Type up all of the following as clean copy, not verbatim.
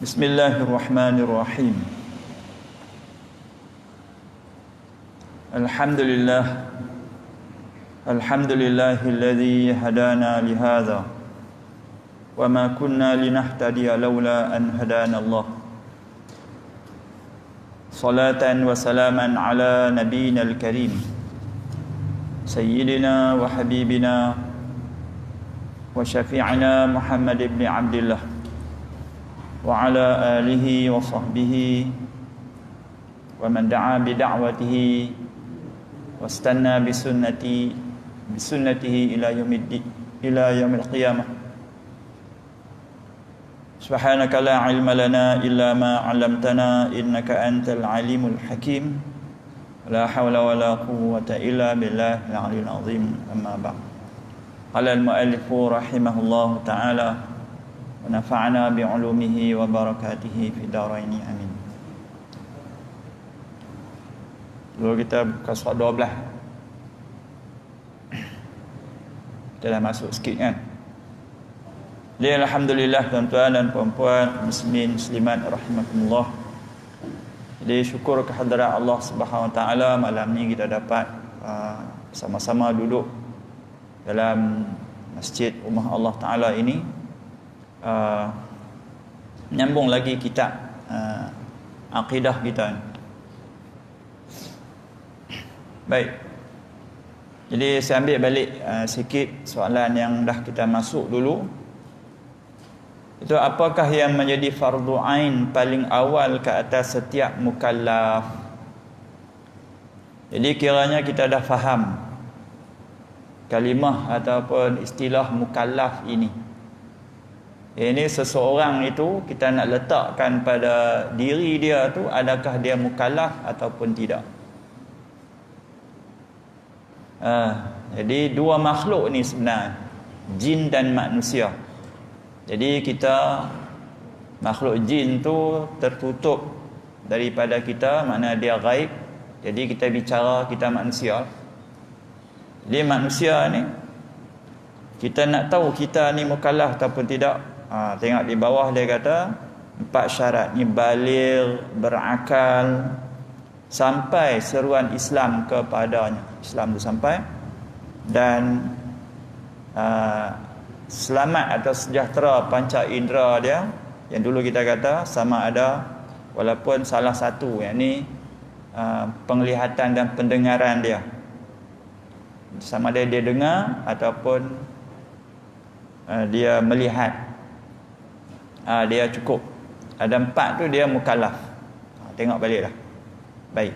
Bismillahirrahmanirrahim. Alhamdulillahilladzi hadana lihadza wa ma kunna linahtadiya laula an hadana Allah. Salatan wa salaman ala nabiyyinal karim sayyidina wa habibina wa syafi'ina Muhammad ibn Abdullah wa ala alihi wa sahbihi wa man da'a bi da'watihi wastanna bi sunnatihi ila yaumil qiyamah. Subhanaka la ilma lana illa ma 'allamtana innaka antal alimul hakim. La hawla wa la quwwata illa billahil aliyyil azim. Amma ba'd. Qala al-mu'allif rahimahullahu ta'ala wa nafa'ana bi'ulumihi wa barakatihi fi daraini amin. Lalu kita buka surat 12. Kita dah masuk sikit kan. Jadi alhamdulillah tuan-tuan dan puan-puan muslimin muslimat rahimakumullah. Jadi syukur kehadirat Allah Subhanahu wa taala, malam ni kita dapat sama-sama duduk dalam masjid rumah Allah taala ini, menyambung lagi kitab akidah kita. Baik. Jadi saya ambil balik sikit soalan yang dah kita masuk dulu. Itu apakah yang menjadi fardu ain paling awal ke atas setiap mukallaf? Jadi kiranya kita dah faham kalimah ataupun istilah mukallaf ini. Ini seseorang itu kita nak letakkan pada diri dia tu, adakah dia mukallaf ataupun tidak. Jadi dua makhluk ni sebenarnya, jin dan manusia. Jadi kita makhluk jin tu tertutup daripada kita, makna dia gaib. Jadi kita bicara kita manusia. Jadi manusia ni kita nak tahu kita ni mukallaf ataupun tidak. Tengok di bawah dia kata 4 syarat ni: baligh, berakal, sampai seruan Islam kepadanya. Islam tu sampai, dan selamat atau sejahtera panca indera dia, yang dulu kita kata sama ada walaupun salah satu, yakni penglihatan dan pendengaran dia, sama ada dia dengar ataupun dia melihat, dia cukup. Ada 4 tu dia mukallaf. Tengok baliklah. Baik.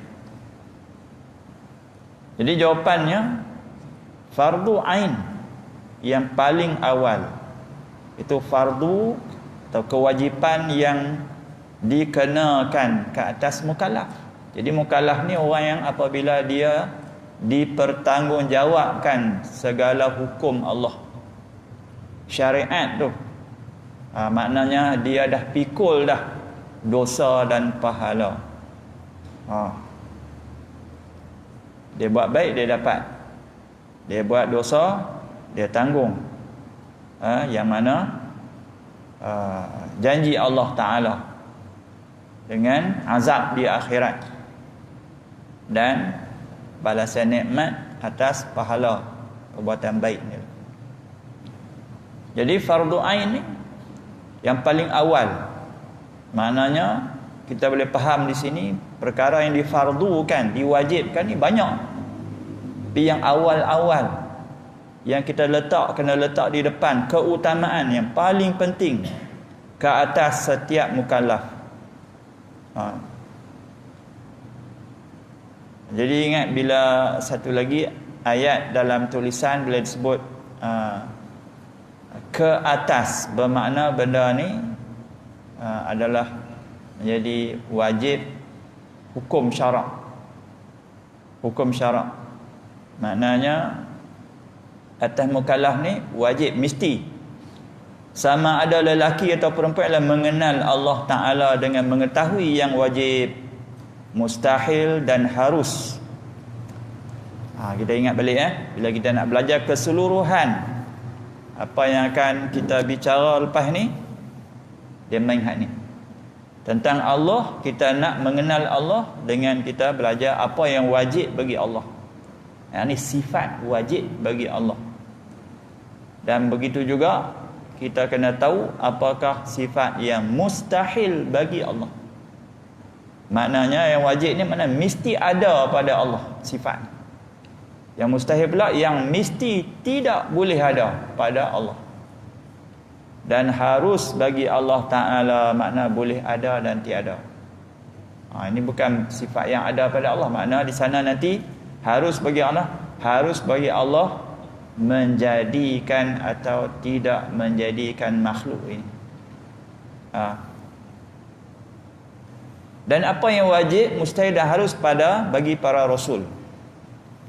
Jadi jawapannya, fardu ain yang paling awal itu fardu atau kewajipan yang dikenakan ke atas mukallaf. Jadi mukallaf ni orang yang apabila dia dipertanggungjawabkan segala hukum Allah, syariat tu, maknanya dia dah pikul dah dosa dan pahala. Dia buat baik dia dapat, dia buat dosa dia tanggung. Yang mana janji Allah Ta'ala dengan azab di akhirat dan balasan nikmat atas pahala perbuatan baik ni. Jadi fardu ain ni yang paling awal, maknanya kita boleh faham di sini perkara yang difardukan, diwajibkan ni banyak. Tapi yang awal-awal yang kita kena letak di depan, keutamaan yang paling penting ke atas setiap mukallaf. Jadi ingat bila satu lagi ayat dalam tulisan bila disebut ke atas, bermakna benda ni adalah menjadi wajib hukum syarak. Hukum syarak maknanya atas mukallaf ni wajib, mesti, sama ada lelaki atau perempuan, adalah mengenal Allah Ta'ala dengan mengetahui yang wajib, mustahil dan harus. Kita ingat balik bila kita nak belajar keseluruhan apa yang akan kita bicara lepas ni, dia main hak ni. Tentang Allah, kita nak mengenal Allah dengan kita belajar apa yang wajib bagi Allah. Ini sifat wajib bagi Allah. Dan begitu juga kita kena tahu apakah sifat yang mustahil bagi Allah. Maknanya yang wajib ni maknanya mesti ada pada Allah sifat. Yang mustahil pula yang mesti tidak boleh ada pada Allah. Dan harus bagi Allah Ta'ala makna boleh ada dan tiada. Ini bukan sifat yang ada pada Allah. Makna di sana nanti harus bagi Allah menjadikan atau tidak menjadikan makhluk ini. Dan apa yang wajib, mustahil dan harus bagi para rasul.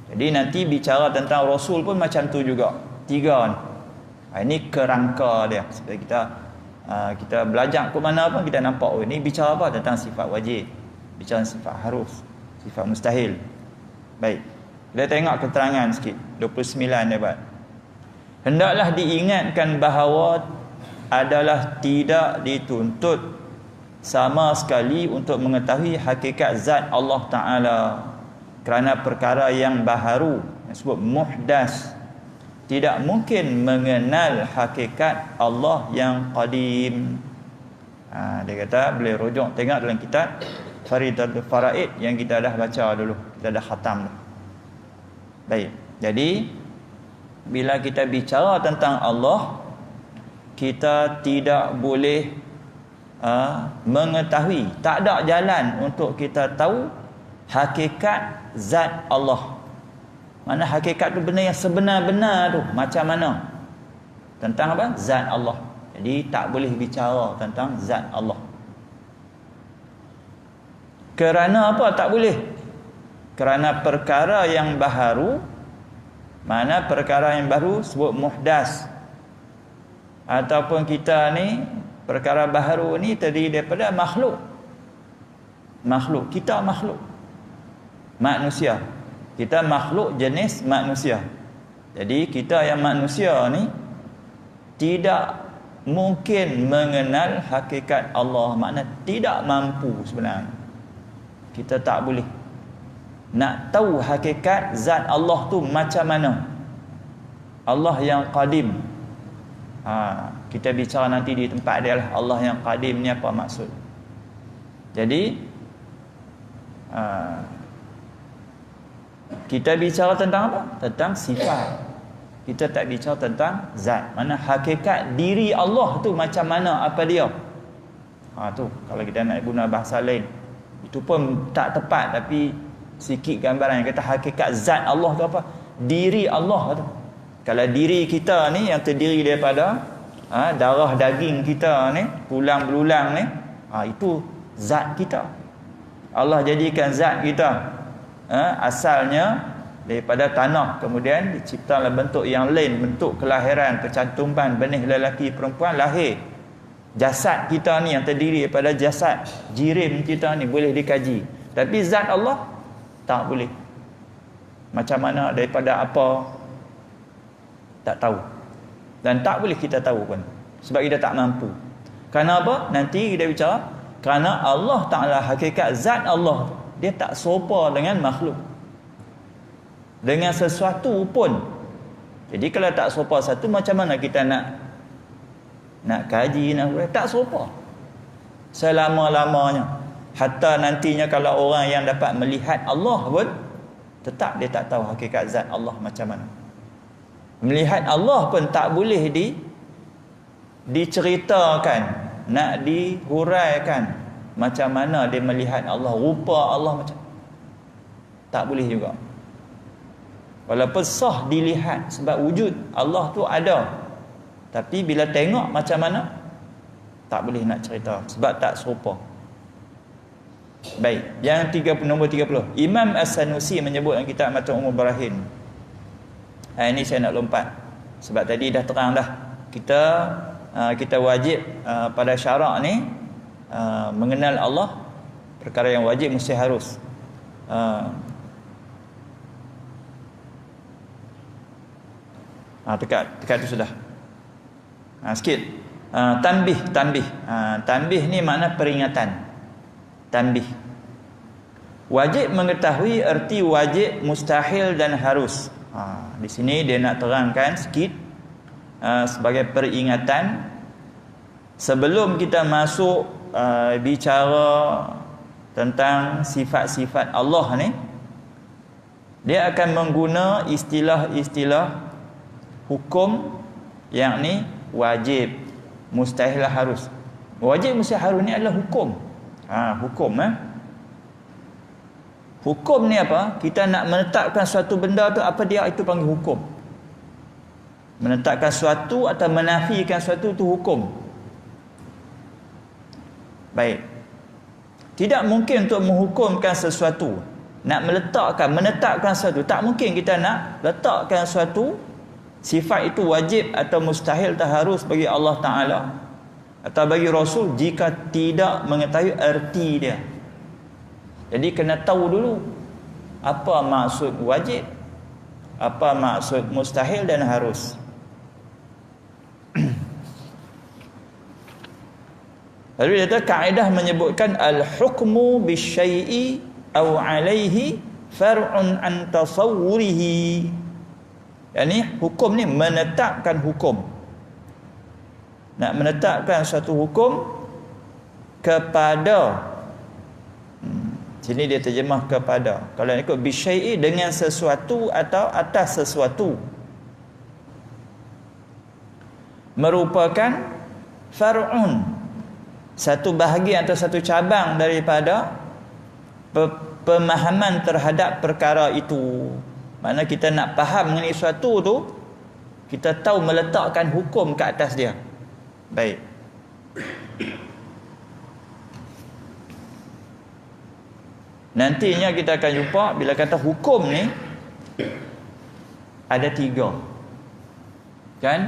Jadi nanti bicara tentang rasul pun macam tu juga. 3 ni. Ini kerangka dia. Supaya kita belajar ke mana pun kita nampak, ini bicara apa? Tentang sifat wajib, bicara sifat harus, sifat mustahil. Baik, kita tengok keterangan sikit. 29 dapat. Hendaklah diingatkan bahawa adalah tidak dituntut sama sekali untuk mengetahui hakikat zat Allah Ta'ala kerana perkara yang baharu, yang disebut muhdas. Tidak mungkin mengenal hakikat Allah yang qadim. Dia kata boleh rujuk tengok dalam kitab Faridatul Faraid yang kita dah baca dulu, kita dah khatam dah. Baik, jadi bila kita bicara tentang Allah, kita tidak boleh mengetahui, tak ada jalan untuk kita tahu hakikat zat Allah. Mana hakikat tu benda yang sebenar-benar tu macam mana? Tentang apa? Zat Allah. Jadi tak boleh bicara tentang zat Allah. Kerana apa tak boleh? Kerana perkara yang baharu. Mana perkara yang baru sebut muhdas. Ataupun kita ni perkara baharu ni terdiri daripada makhluk. Makhluk, kita makhluk. Manusia. Kita makhluk jenis manusia. Jadi kita yang manusia ni tidak mungkin mengenal hakikat Allah. Makna tidak mampu sebenarnya. Kita tak boleh nak tahu hakikat zat Allah tu macam mana. Allah yang qadim. Kita bicara nanti di tempat dia lah. Allah yang qadim ni apa maksud. Jadi kita bicara tentang apa? Tentang sifat. Kita tak bicara tentang zat. Mana hakikat diri Allah tu macam mana, apa dia. Tu kalau kita nak guna bahasa lain, itu pun tak tepat, tapi sikit gambaran yang kata hakikat zat Allah tu apa? Diri Allah tu. Kalau diri kita ni yang terdiri daripada darah daging kita ni, tulang belulang ni, itu zat kita. Allah jadikan zat kita asalnya daripada tanah, kemudian dicipta dalam bentuk yang lain, bentuk kelahiran, percantuman benih lelaki perempuan, lahir. Jasad kita ni yang terdiri daripada jasad jirim kita ni boleh dikaji, tapi zat Allah tak boleh. Macam mana, daripada apa, tak tahu. Dan tak boleh kita tahu pun, sebab kita tak mampu. Kerana apa? Nanti kita bicara kerana Allah Ta'ala, hakikat zat Allah, dia tak serupa dengan makhluk, dengan sesuatu pun. Jadi kalau tak serupa satu, macam mana kita nak kaji, tak serupa selama-lamanya. Hatta nantinya kalau orang yang dapat melihat Allah pun, tetap dia tak tahu hakikat zat Allah macam mana. Melihat Allah pun tak boleh diceritakan, nak dihuraikan macam mana dia melihat Allah, rupa Allah macam, tak boleh juga. Walaupun sah dilihat, sebab wujud Allah tu ada, tapi bila tengok macam mana, tak boleh nak cerita, sebab tak serupa. Baik, yang nombor 30, Imam As-Sanusi menyebut dalam kitab Matn' Umum Barahin. Ini saya nak lompat, sebab tadi dah terang dah, kita wajib pada syarak ni mengenal Allah, perkara yang wajib mesti harus. Dekat tu sudah. Sikit. Tanbih ni makna peringatan. Tanbih. Wajib mengetahui erti wajib, mustahil dan harus. Di sini dia nak terangkan sikit sebagai peringatan sebelum kita masuk bicara tentang sifat-sifat Allah ni. Dia akan mengguna istilah-istilah hukum yang ni wajib, mustahil, harus. Wajib, mustahil, harus ni adalah hukum. Hukum Hukum ni apa? Kita nak menetapkan suatu benda tu apa dia, itu panggil hukum. Menetapkan suatu atau menafikan suatu tu hukum. Baik. Tidak mungkin untuk menghukumkan sesuatu. Nak menetapkan sesuatu. Tak mungkin kita nak letakkan suatu sifat itu wajib atau mustahil atau harus bagi Allah Ta'ala atau bagi Rasul jika tidak mengetahui erti dia. Jadi kena tahu dulu apa maksud wajib, apa maksud mustahil dan harus. Lalu dia kata kaedah menyebutkan al-hukmu bisyai'i aw alaihi far'un an tasawwurihi. Yani hukum ni menetapkan hukum. Nak menetapkan suatu hukum kepada sini dia terjemah kepada. Kalau ikut bisyai'i dengan sesuatu atau atas sesuatu, merupakan far'un, satu bahagian atau satu cabang daripada pemahaman terhadap perkara itu. Mana kita nak faham mengenai sesuatu tu, kita tahu meletakkan hukum ke atas dia. Baik. Nantinya kita akan jumpa bila kata hukum ni ada 3. Kan?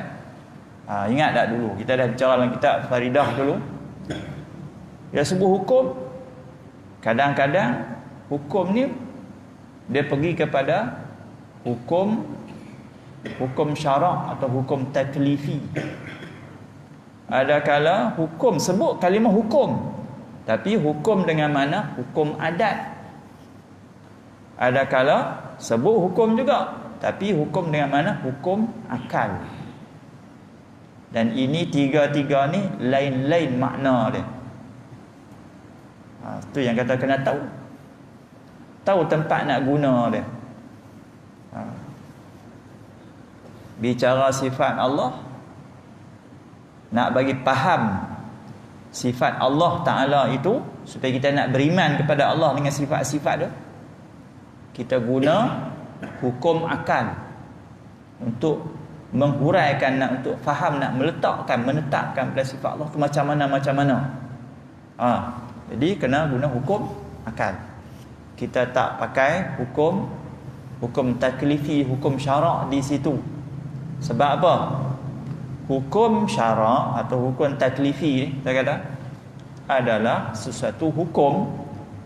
Ingat tak dulu kita dah bicara dalam kitab Faridah dulu. Dia sebut hukum, kadang-kadang hukum ni dia pergi kepada hukum syarak atau hukum taklifi. Ada kala hukum sebut kalimah hukum, tapi hukum dengan mana? Hukum adat. Ada kala sebut hukum juga, tapi hukum dengan mana? Hukum akal. Dan ini tiga-tiga ni lain-lain makna dia. Itu yang kata kena tahu tempat nak guna dia. Bicara sifat Allah, nak bagi faham sifat Allah Ta'ala itu, supaya kita nak beriman kepada Allah dengan sifat-sifat dia, kita guna hukum akal untuk menghuraikan, untuk faham, nak menetapkan pada sifat Allah tu macam mana. Jadi kena guna hukum akal. Kita tak pakai hukum taklifi, hukum syarak di situ. Sebab apa? Hukum syarak atau hukum taklifi kita kata adalah sesuatu hukum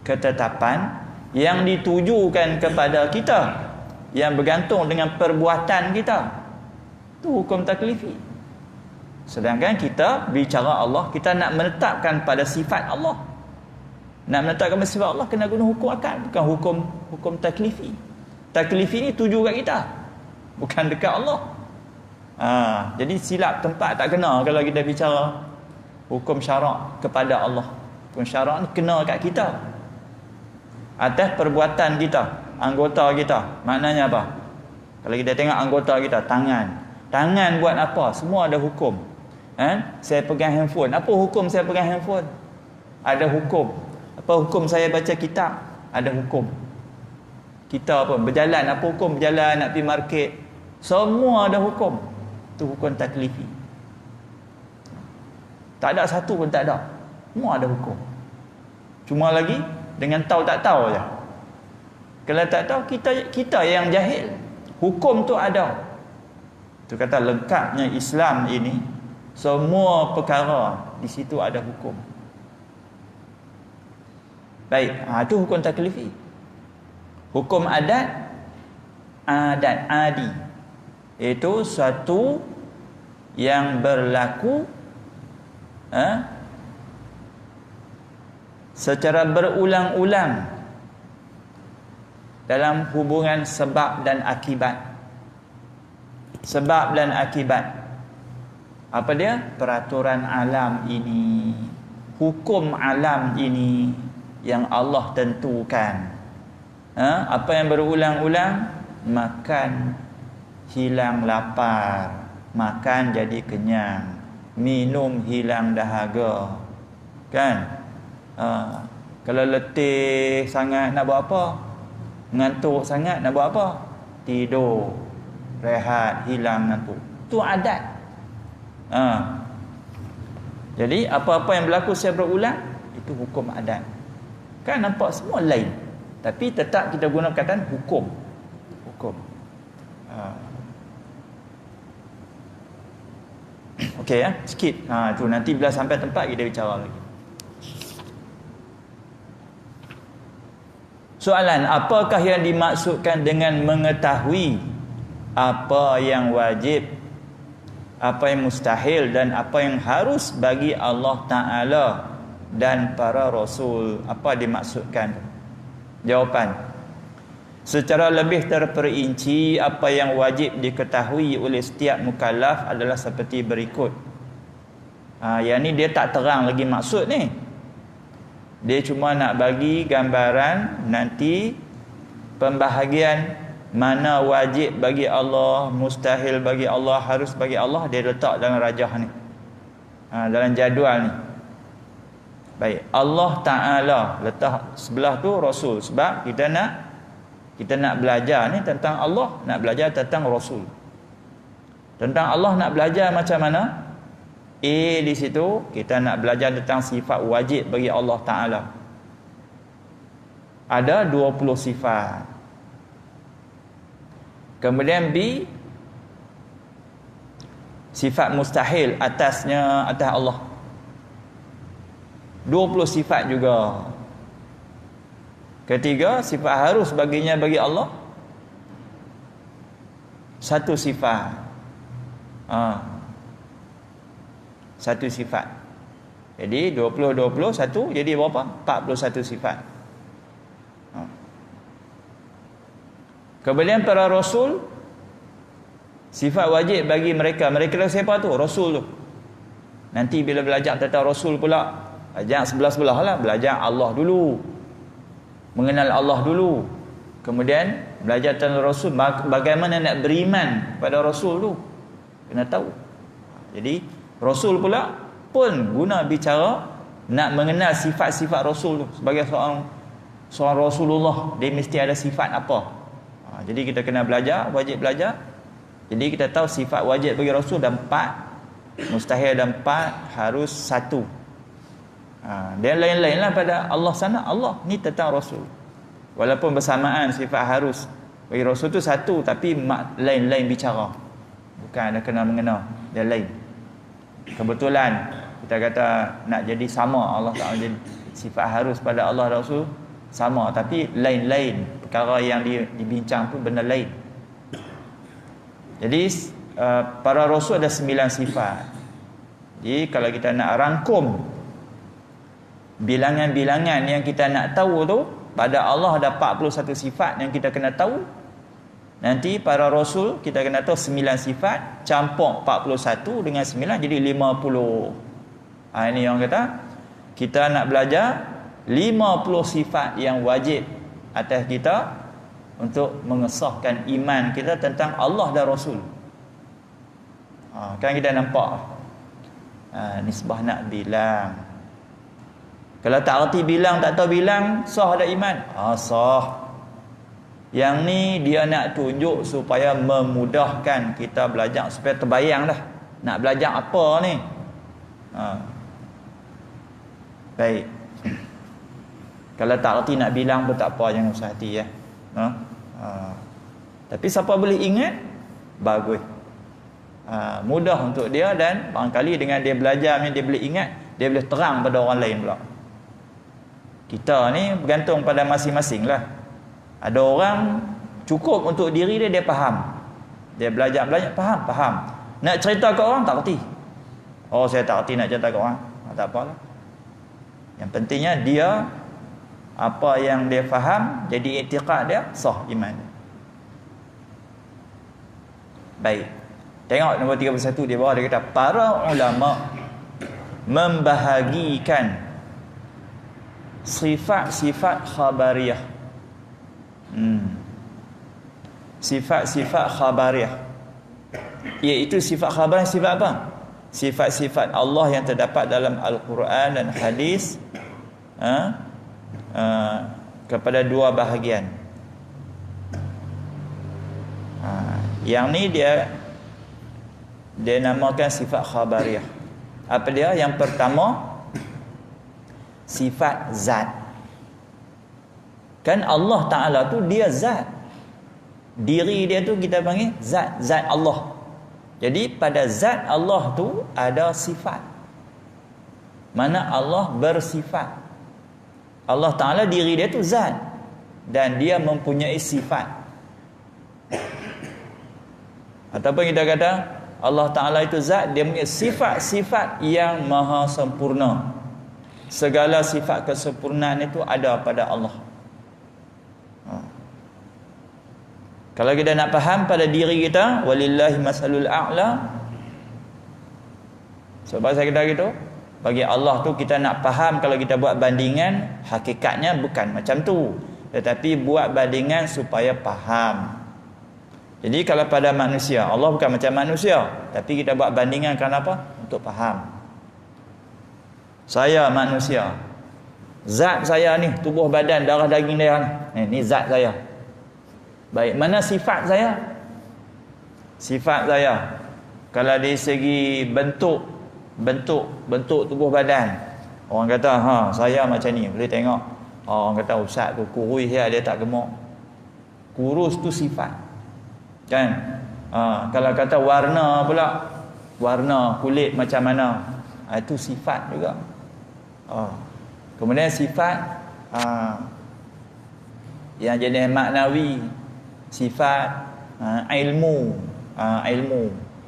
ketetapan yang ditujukan kepada kita, yang bergantung dengan perbuatan kita. Itu hukum taklifi. Sedangkan kita bicara Allah, kita nak menetapkan pada sifat Allah. Nak menetapkan pada sifat Allah kena guna hukum akal, bukan hukum taklifi. Taklifi ni tuju kat kita, bukan dekat Allah. Jadi silap tempat, tak kena kalau kita bicara hukum syarak kepada Allah. Hukum syarak ni kena kat kita, atas perbuatan kita, anggota kita. Maknanya apa? Kalau kita tengok anggota kita, tangan buat apa? Semua ada hukum. Saya pegang handphone, apa hukum saya pegang handphone? Ada hukum. Apa hukum saya baca kitab? Ada hukum. Kita apa? Berjalan, apa hukum berjalan, nak pergi market? Semua ada hukum. Itu hukum taklifi. Tak ada satu pun tak ada. Semua ada hukum. Cuma lagi dengan tahu tak tahu je. Kalau tak tahu, kita yang jahil. Hukum tu ada. Itu kata lengkapnya Islam ini, semua perkara di situ ada hukum. Baik, itu hukum taklifi. Hukum adat adi, itu suatu yang berlaku secara berulang-ulang dalam hubungan sebab dan akibat. Sebab dan akibat. Apa dia? Peraturan alam ini, hukum alam ini yang Allah tentukan. Apa yang berulang-ulang? Makan hilang lapar, makan jadi kenyang, minum hilang dahaga. Kan? Kalau letih sangat nak buat apa? Ngantuk sangat nak buat apa? Tidur, rehat, hilang ngantuk. Itu adat. Jadi apa-apa yang berlaku secara berulang, itu hukum adat. Kan nampak semua lain, tapi tetap kita guna perkataan hukum. Okey ya, sikit. Tu nanti bila sampai tempat kita bicara lagi. Soalan, apakah yang dimaksudkan dengan mengetahui apa yang wajib, apa yang mustahil dan apa yang harus bagi Allah Ta'ala dan para Rasul? Apa dimaksudkan? Jawapan, secara lebih terperinci, apa yang wajib diketahui oleh setiap mukallaf adalah seperti berikut. Yang ni dia tak terang lagi maksud ni. Dia cuma nak bagi gambaran nanti pembahagian mana wajib bagi Allah, mustahil bagi Allah, harus bagi Allah, dia letak dalam rajah ni, dalam jadual ni. Baik, Allah Ta'ala letak sebelah tu Rasul. Sebab kita nak belajar ni tentang Allah, nak belajar tentang Rasul. Tentang Allah nak belajar macam mana? Di situ kita nak belajar tentang sifat wajib bagi Allah Ta'ala. Ada 20 sifat. Kemudian B, sifat mustahil atas Allah. 20 sifat juga. Ketiga, sifat harus baginya bagi Allah, 1 sifat. Satu sifat. Jadi 20 1 jadi berapa? 41 sifat. Kemudian para Rasul, sifat wajib bagi mereka. Mereka siapa tu? Rasul tu. Nanti bila belajar tentang Rasul pula, belajar sebelah-sebelah lah. Belajar Allah dulu, mengenal Allah dulu. Kemudian belajar tentang Rasul, bagaimana nak beriman pada Rasul tu, kena tahu. Jadi Rasul pula pun guna bicara nak mengenal sifat-sifat Rasul tu. Sebagai seorang Rasulullah, dia mesti ada sifat apa. Jadi kita kena belajar, wajib belajar. Jadi kita tahu sifat wajib bagi Rasul ada 4, mustahil ada 4, harus 1. Dia lain-lain lah pada Allah sana. Allah ni tentang Rasul. Walaupun bersamaan sifat harus bagi Rasul tu 1, tapi lain-lain bicara. Bukan ada kena mengena, dia lain. Kebetulan kita kata nak jadi sama, Allah Ta'ala jadi sifat harus pada Allah Rasul sama, tapi lain-lain. Perkara yang dibincang tu benda lain. Jadi para Rasul ada 9 sifat. Jadi kalau kita nak rangkum bilangan-bilangan yang kita nak tahu tu, pada Allah ada 41 sifat yang kita kena tahu. Nanti para Rasul kita kena tahu 9 sifat, campur 41 dengan 9 jadi 50. Ini yang kata kita nak belajar 50 sifat yang wajib atas kita untuk mengesahkan iman kita tentang Allah dan Rasul. Kan kita nampak nisbah nak bilang. Kalau tak erti bilang, tak tahu bilang, sah ada iman? Sah. Yang ni dia nak tunjuk supaya memudahkan kita belajar, supaya terbayang dah nak belajar apa ni. Baik. Kalau tak erti nak bilang pun tak apa, jangan usah hati ya. Tapi siapa boleh ingat, bagus. Mudah untuk dia, dan barangkali dengan dia belajar ni dia boleh ingat, dia boleh terang pada orang lain pula. Kita ni bergantung pada masing-masing lah. Ada orang cukup untuk diri dia faham. Dia belajar faham. Nak cerita ke orang tak erti. Saya tak erti nak cerita ke orang. tak apalah. Yang pentingnya dia apa yang dia faham jadi i'tiqad dia sah iman. Baik. Tengok nombor 31 di bawah dia kata para ulama membahagikan sifat-sifat khabariyah. Sifat-sifat khabariyah. Iaitu sifat khabariyah sifat apa? Sifat-sifat Allah yang terdapat dalam Al-Quran dan hadis kepada dua bahagian. Yang ni dia namakan sifat khabariyah. Apa dia? Yang pertama, sifat zat. Kan Allah Ta'ala tu dia zat. Diri dia tu kita panggil zat, zat Allah. Jadi pada zat Allah tu ada sifat. Mana Allah bersifat. Allah Ta'ala diri dia tu zat dan dia mempunyai sifat. Ataupun kita kata Allah Ta'ala itu zat, dia mempunyai sifat-sifat yang maha sempurna. Segala sifat kesempurnaan itu ada pada Allah. Kalau kita nak faham pada diri kita, walillahi masalul a'la. Sebab saya kata gitu, bagi Allah tu kita nak faham, kalau kita buat bandingan, hakikatnya bukan macam tu, tetapi buat bandingan supaya faham. Jadi kalau pada manusia, Allah bukan macam manusia, tapi kita buat bandingan kenapa? Untuk faham. Saya manusia, zat saya ni, tubuh badan, darah daging dia ni zat saya. Baik, mana sifat saya? Sifat saya, kalau dari segi bentuk tubuh badan, orang kata saya macam ni, boleh tengok. Orang kata ustaz tu kurus dia tak gemuk. Kurus tu sifat, kan? Kalau kata warna pula, warna kulit macam mana, itu sifat juga. Kemudian sifat yang jenis maknawi, sifat ilmu, ilmu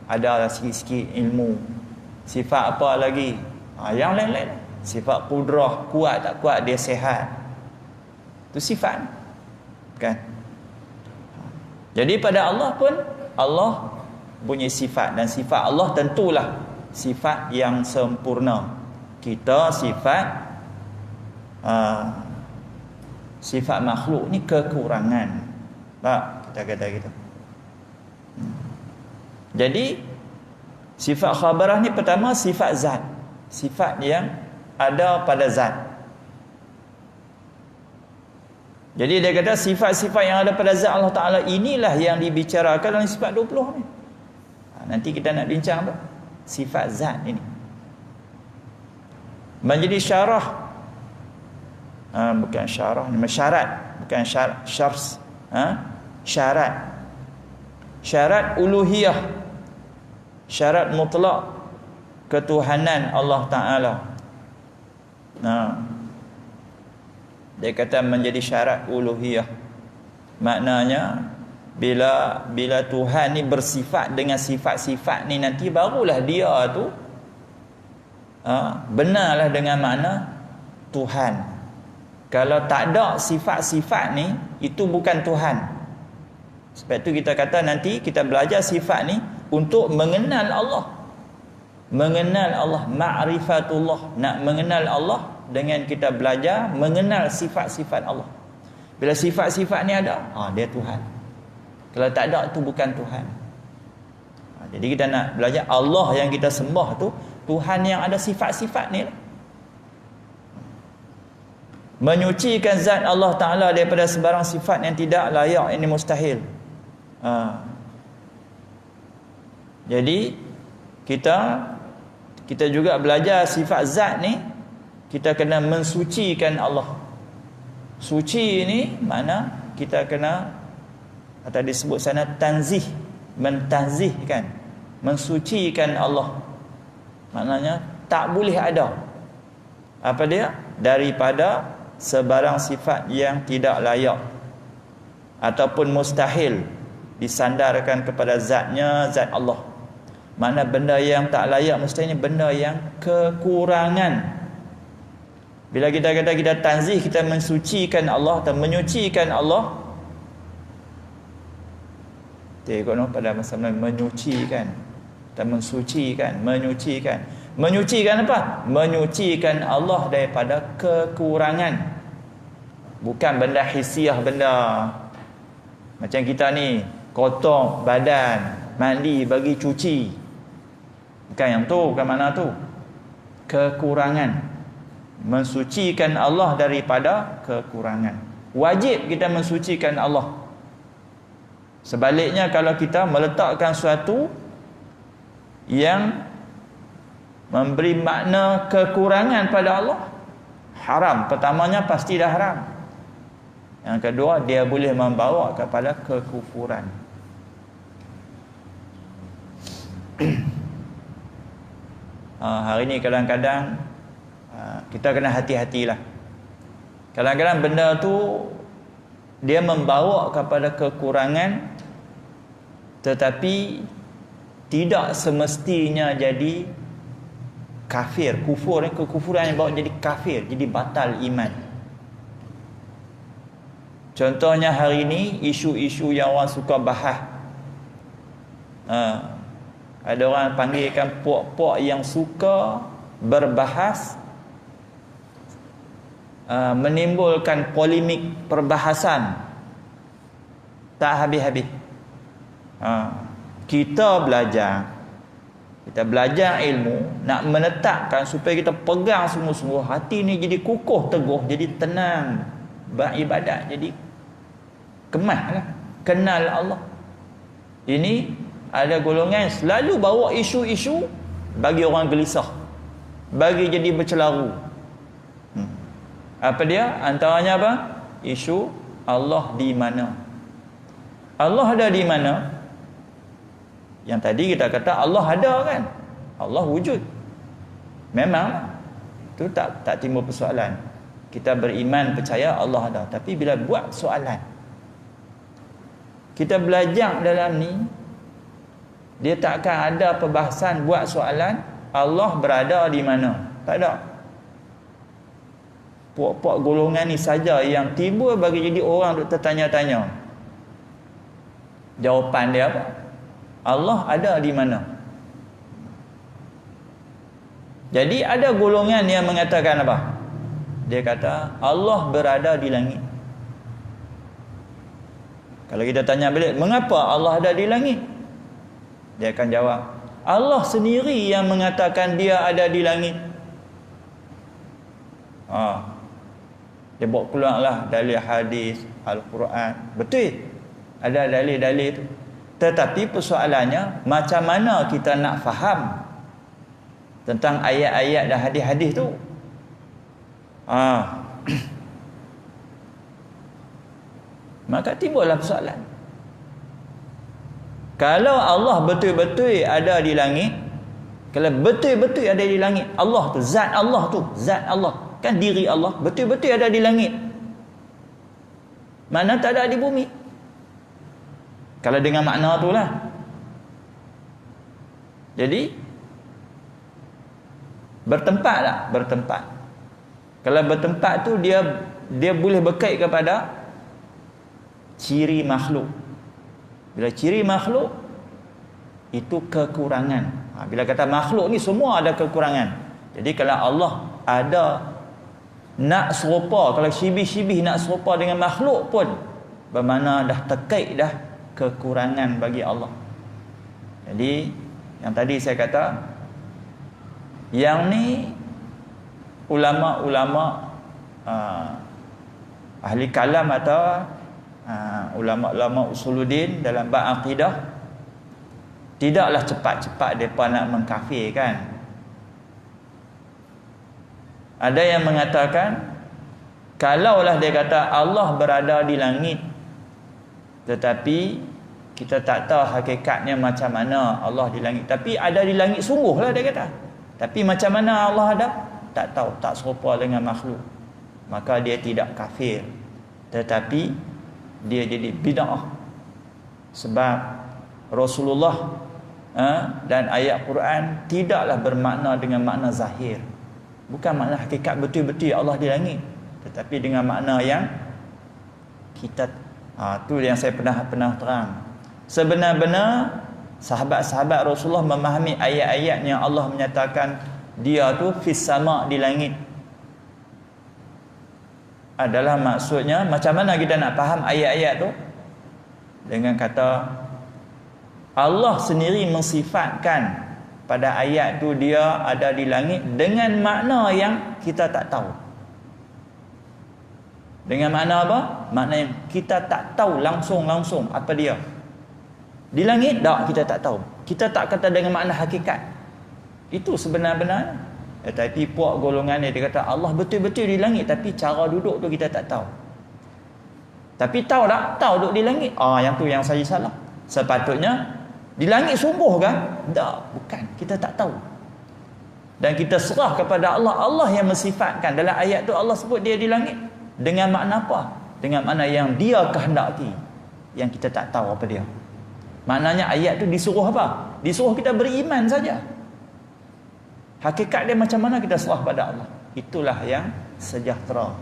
ada sikit-sikit ilmu. Sifat apa lagi? Yang lain-lain. Sifat kudrah, kuat tak kuat, dia sihat, itu sifat, kan? Jadi pada Allah pun, Allah punya sifat, dan sifat Allah tentulah sifat yang sempurna. Kita sifat makhluk ni kekurangan. Tak, kita kata gitu. Jadi sifat khabarah ni pertama sifat zat, sifat yang ada pada zat. Jadi dia kata sifat-sifat yang ada pada zat Allah Ta'ala inilah yang dibicarakan dalam sifat 20 ni. Nanti kita nak bincang apa? Sifat zat ini. Menjadi syarah, bukan syarah, syarat, bukan syars, syarat uluhiyah, syarat mutlak ketuhanan Allah Ta'ala. Dia kata menjadi syarat uluhiyah, maknanya bila Tuhan ni bersifat dengan sifat-sifat ni, nanti barulah dia tu benarlah dengan makna Tuhan. Kalau tak ada sifat-sifat ni, itu bukan Tuhan. Sebab itu kita kata nanti kita belajar sifat ni untuk mengenal Allah. Mengenal Allah, ma'rifatullah. Nak mengenal Allah dengan kita belajar mengenal sifat-sifat Allah. Bila sifat-sifat ni ada, dia Tuhan. Kalau tak ada, itu bukan Tuhan. Jadi kita nak belajar Allah yang kita sembah tu, Tuhan yang ada sifat-sifat ni lah. Menyucikan zat Allah Ta'ala daripada sebarang sifat yang tidak layak, ini mustahil. Jadi kita juga belajar sifat zat ni, kita kena mensucikan Allah. Suci ni mana kita kena, atau disebut sana tanzih, mentazihkan, mensucikan Allah. Maknanya tak boleh ada apa dia daripada sebarang sifat yang tidak layak ataupun mustahil disandarkan kepada zatnya, zat Allah. Mana benda yang tak layak mestinya benda yang kekurangan. Bila kita kata kita tanzih, kita mensucikan Allah atau menyucikan Allah. Tengok pada masa menyucikan dan mensucikan, menyucikan. Menyucikan apa? Menyucikan Allah daripada kekurangan. Bukan benda hisiah, benda macam kita ni kotor badan, mandi bagi cuci. Bukan yang tu, bukan mana tu. Kekurangan. Mensucikan Allah daripada kekurangan. Wajib kita mensucikan Allah. Sebaliknya kalau kita meletakkan sesuatu yang memberi makna kekurangan pada Allah, haram. Pertamanya pasti dah haram. Yang kedua, dia boleh membawa kepada kekufuran. Hari ni kadang-kadang kita kena hati-hatilah. Kadang-kadang benda tu dia membawa kepada kekurangan, tetapi tidak semestinya jadi kafir. Kufur, kekufuran yang bawa jadi kafir, jadi batal iman. Contohnya hari ini isu-isu yang orang suka bahas. Ada orang panggilkan puak-puak yang suka berbahas, menimbulkan polemik perbahasan tak habis-habis. Kita belajar ilmu, nak menetapkan supaya kita pegang sungguh-sungguh, hati ni jadi kukuh teguh, jadi tenang beribadat, jadi kemaslah, kenal Allah. Ini ada golongan selalu bawa isu-isu bagi orang gelisah, bagi jadi bercelaru. Apa dia? Antaranya apa? Isu Allah di mana? Allah ada di mana? Yang tadi kita kata Allah ada kan? Allah wujud. Memang itu tak timbul persoalan. Kita beriman percaya Allah ada. Tapi bila buat soalan, kita belajar dalam ni, dia takkan ada perbahasan buat soalan Allah berada di mana. Tak ada. Puak-puak golongan ni saja yang timbul bagi jadi orang duk tertanya-tanya. Jawapan dia apa? Allah ada di mana? Jadi ada golongan yang mengatakan apa? Dia kata Allah berada di langit. Kalau kita tanya balik, mengapa Allah ada di langit? Dia akan jawab, Allah sendiri yang mengatakan dia ada di langit. Dia bawa keluarlah dalil hadis, Al-Quran. Betul, ada dalil-dalil tu. Tetapi persoalannya, macam mana kita nak faham tentang ayat-ayat dan hadis-hadis tu? Maka timbullah persoalan. Kalau Allah betul-betul ada di langit, kalau betul-betul ada di langit, Allah tu, zat Allah, kan diri Allah, betul-betul ada di langit, mana tak ada di bumi? Kalau dengan makna tu lah. Jadi bertempat tak? Bertempat. Kalau bertempat tu dia boleh berkait kepada ciri makhluk. Bila ciri makhluk itu kekurangan. Bila kata makhluk ni semua ada kekurangan. Jadi kalau Allah ada nak serupa, kalau syibih-syibih nak serupa dengan makhluk pun, bermakna dah terkait dah kekurangan bagi Allah. Jadi yang tadi saya kata, yang ni ulama-ulama ahli kalam atau ulama-ulama usuluddin dalam bab akidah tidaklah cepat-cepat mereka nak mengkafirkan. Ada yang mengatakan kalaulah dia kata Allah berada di langit, tetapi kita tak tahu hakikatnya macam mana Allah di langit, tapi ada di langit sungguhlah dia kata, tapi macam mana Allah ada tak tahu, tak serupa dengan makhluk, maka dia tidak kafir, tetapi dia jadi bid'ah. Sebab Rasulullah dan ayat Quran tidaklah bermakna dengan makna zahir. Bukan makna hakikat betul-betul Allah di langit, tetapi dengan makna yang kita tu yang saya pernah terang. Sebenar-benar sahabat-sahabat Rasulullah memahami ayat-ayat yang Allah menyatakan dia tu fis sama, di langit, adalah maksudnya macam mana kita nak faham ayat-ayat tu? Dengan kata Allah sendiri mensifatkan pada ayat tu dia ada di langit dengan makna yang kita tak tahu. Dengan makna apa? Makna yang kita tak tahu langsung apa dia. Di langit tak, kita tak tahu. Kita tak kata dengan makna hakikat. Itu sebenar-benar. Tetapi puak golongan dia kata Allah betul-betul di langit, tapi cara duduk tu kita tak tahu. Tapi tahu tak? Tahu duduk di langit. Yang tu yang saya salah. Sepatutnya di langit sungguh kan? Tak, bukan. Kita tak tahu. Dan kita serah kepada Allah. Allah yang mensifatkan. Dalam ayat tu Allah sebut dia di langit. Dengan makna apa? Dengan makna yang dia kehendaki, yang kita tak tahu apa dia. Maknanya ayat tu disuruh apa? Disuruh kita beriman saja. Hakikat dia macam mana kita serah pada Allah. Itulah yang sejahtera.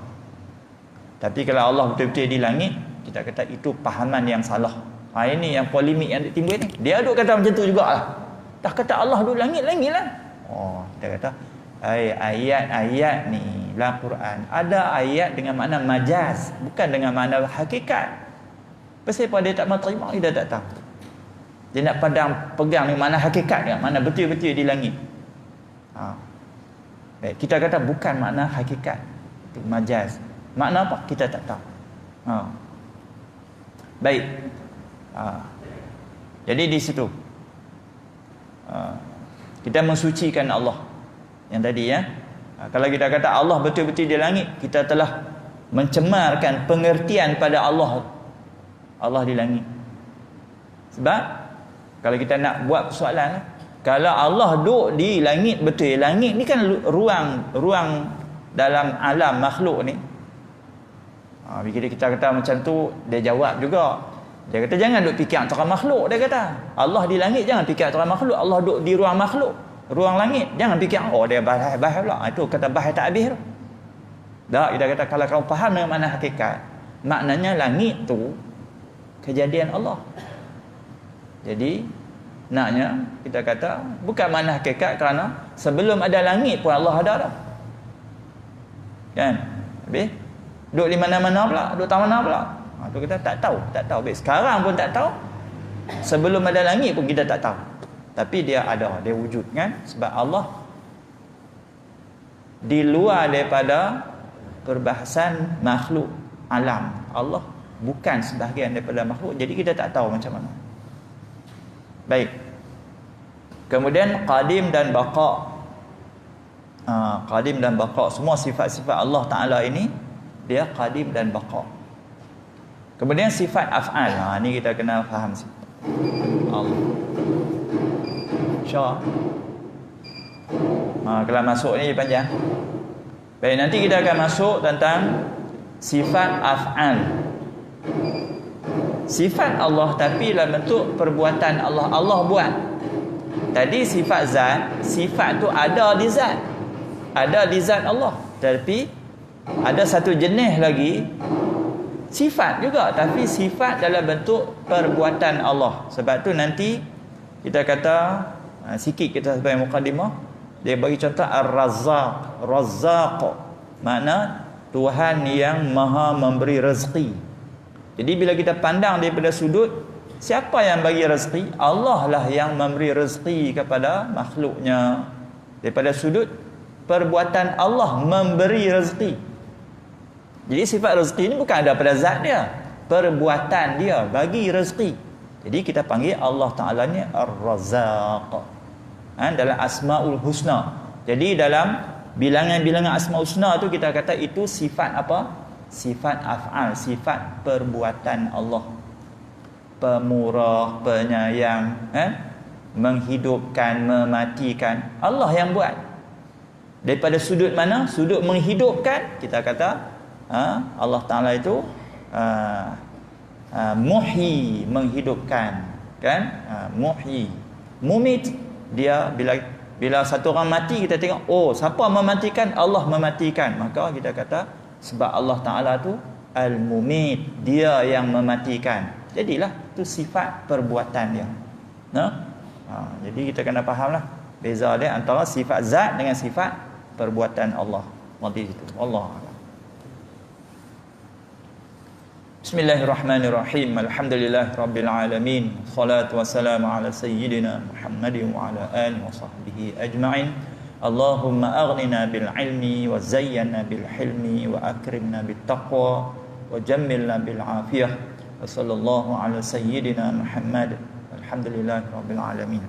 Tapi kalau Allah betul-betul di langit, kita kata itu pahaman yang salah. Ini yang polemik yang timbul ni. Dia duk kata macam tu jugalah. Dah kata Allah duduk langit lah. Kita kata ayat-ayat ni dalam Quran ada ayat dengan makna majaz, bukan dengan makna hakikat. Pasal apa dia tak mahu terima, dia tak tahu. Dia nak pegang dengan makna hakikat, dengan makna betul-betul di langit. Baik, kita kata bukan makna hakikat, itu majaz. Makna apa? Kita tak tahu. Baik. Jadi di situ kita mensucikan Allah yang tadi ya. Kalau kita kata Allah betul-betul di langit, kita telah mencemarkan pengertian pada Allah di langit. Sebab kalau kita nak buat persoalan, kalau Allah duduk di langit betul, langit ni kan ruang dalam alam makhluk ni. Bila kita kata macam tu, dia jawab juga. Dia kata jangan duk fikir antara makhluk. Dia kata Allah di langit, jangan fikir antara makhluk. Allah duk di ruang makhluk, ruang langit, jangan fikir dia bahas pula. Itu kata bahas tak habis tu. Tak, kita kata kalau kau faham dengan makna hakikat, maknanya langit tu kejadian Allah. Jadi naknya kita kata bukan makna hakikat, kerana sebelum ada langit pun Allah ada dah. Kan? Habis duk di mana-mana pula, duk tak mana pula. Tu kita tak tahu. Sekarang pun tak tahu. Sebelum ada langit pun kita tak tahu. Tapi dia ada, dia wujud kan? Sebab Allah di luar daripada perbahasan makhluk alam. Allah bukan sebahagian daripada makhluk, jadi kita tak tahu macam mana. Baik. Kemudian qadim dan baqa. Qadim dan baqa, semua sifat-sifat Allah Ta'ala ini dia qadim dan baqa. Kemudian sifat af'al. Ni kita kena faham Allah. Syah. Kalau masuk ni panjang. Baik, nanti kita akan masuk tentang sifat af'al. Sifat Allah tapi dalam bentuk perbuatan Allah. Allah buat. Tadi sifat zat, sifat tu ada di zat. Ada di zat Allah. Tapi ada satu jenis lagi sifat juga, tapi sifat dalam bentuk perbuatan Allah. Sebab tu nanti kita kata sikit kita sebagai mukadimah, dia bagi contoh Ar-Razzaq. Razzaq makna Tuhan yang maha memberi rezeki. Jadi bila kita pandang daripada sudut siapa yang bagi rezeki, Allah lah yang memberi rezeki kepada makhluknya. Daripada sudut perbuatan Allah memberi rezeki. Jadi sifat rezeki ini bukan ada pada zat dia, perbuatan dia bagi rezeki. Jadi kita panggil Allah Ta'ala ni Ar-Razzaq. Dalam Asma'ul Husna. Jadi dalam bilangan-bilangan Asma'ul Husna tu kita kata itu sifat apa? Sifat af'al, sifat perbuatan Allah. Pemurah, penyayang, menghidupkan, mematikan. Allah yang buat. Daripada sudut mana? Sudut menghidupkan, kita kata Allah Ta'ala itu muhyi, menghidupkan, kan? Muhyi. Mumit, dia bila satu orang mati, kita tengok, oh, siapa mematikan? Allah mematikan. Maka kita kata sebab Allah Taala tu Al-Mumit, dia yang mematikan. Jadilah tu sifat perbuatan dia. Jadi kita kena fahamlah beza dia antara sifat zat dengan sifat perbuatan Allah. Nanti itu Allah. Bismillahirrahmanirrahim. Alhamdulillahirabbil alamin. Shalatu wassalamu ala sayyidina Muhammadin wa ala alihi wa sahbihi ajma'in. Allahumma aghnina bil ilmi wa zayyana bil hilmi wa akrimna bit taqwa wa jammilna bil afiyah. Wa sallallahu ala sayyidina Muhammad. Alhamdulillahirabbil alamin.